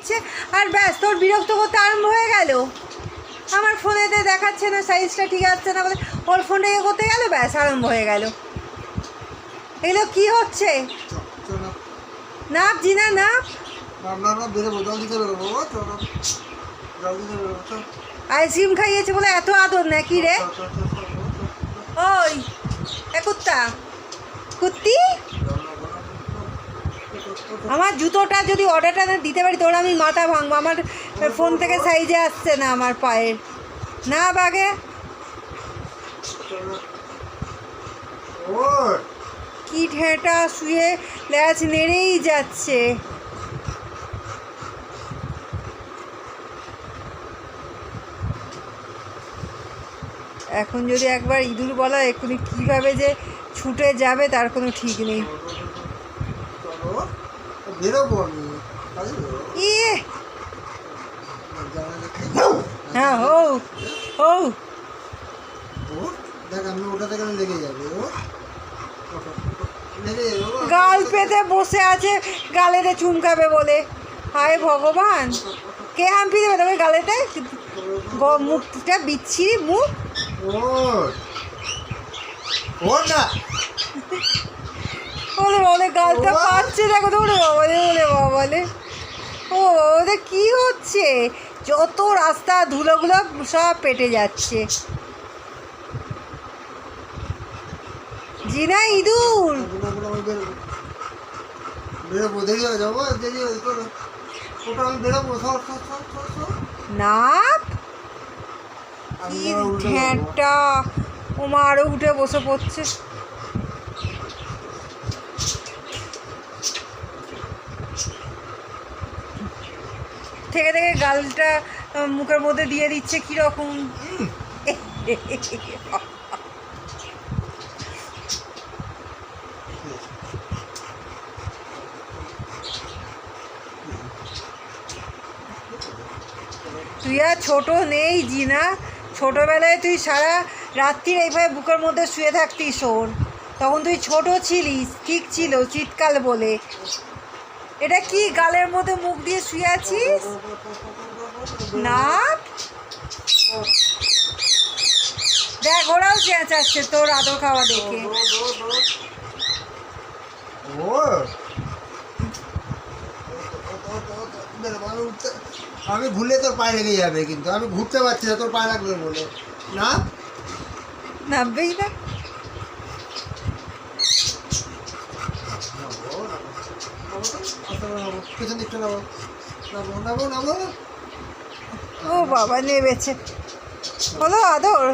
দিচ্ছে আর ব্যাস তোর বিরক্ত করতে আরম্ভ হয়ে গেল। আমার ফোনেতে দেখাচ্ছে না, সাইজটা ঠিক আসছে না বলে ওর ফোনে ইয়ে করতে গেল, ব্যাস আরম্ভ হয়ে গেল। এগুলো কি হচ্ছে? নাপ জিনা নাপ। আইসক্রিম খাইয়েছে বলে এত আদর নাকি রে? ওই কুত্তা কুত্তি, আমার জুতোটা যদি অর্ডারটা দিতে পারি তোর আমি মাথা ভাঙবো। আমার ফোন থেকে সাইজে আসছে না আমার পায়ের। না বাগে কি ঠেঁটা শুয়ে ল্যাচ নেড়েই যাচ্ছে। এখন যদি একবার ইঁদুর বলা এক্ষুনি কীভাবে যে ছুটে যাবে তার কোনো ঠিক নেই। ইয়ে হ্যাঁ ও ও গাল পেতে বসে আছে গালেতে চুমকাবে বলে। হায় ভগবান, কে হাম্পি দেবে তবে গালেতে? মুখটা বিচ্ছিরি মুখ। ওরে বলে গালটা পাচ্ছে, দেখো তো। ওরে বাবালে ওরে বাবালে, ও ওদের কী হচ্ছে? যত রাস্তা ধুলোগুলো সব পেটে যাচ্ছে। জিনা ইঁদুর নাপ কি ঘ্যাঁটা, ওমা আরো উঠে বসে পড়ছে। থেকে থেকে গালটা মুখের মধ্যে দিয়ে দিচ্ছে কিরকম। তুই আর ছোটো নেই জিনা, ছোটোবেলায় তুই সারা রাত্রির এইভাবে বুকের মধ্যে শুয়ে থাকতিস ওর, তখন তুই ছোট ছিলিস, ঠিক ছিল শীতকাল বলে। এটা কি গালের মধ্যে মুখ দিয়ে শুয়ে আছিস? না দেখ ওরাও চেঁচাচ্ছে তোর আদর খাওয়া দেখে। আমি ভুলে তোর পায়ে লেগে যাবে, কিন্তু আমি ঘুরতে পারছি না তোর পায়ে লাগবে বলে। না নামবেই না। পেছন দিকটা নামো নামো নামো নামো। ও বাবা নেমেছে, হলো আদর।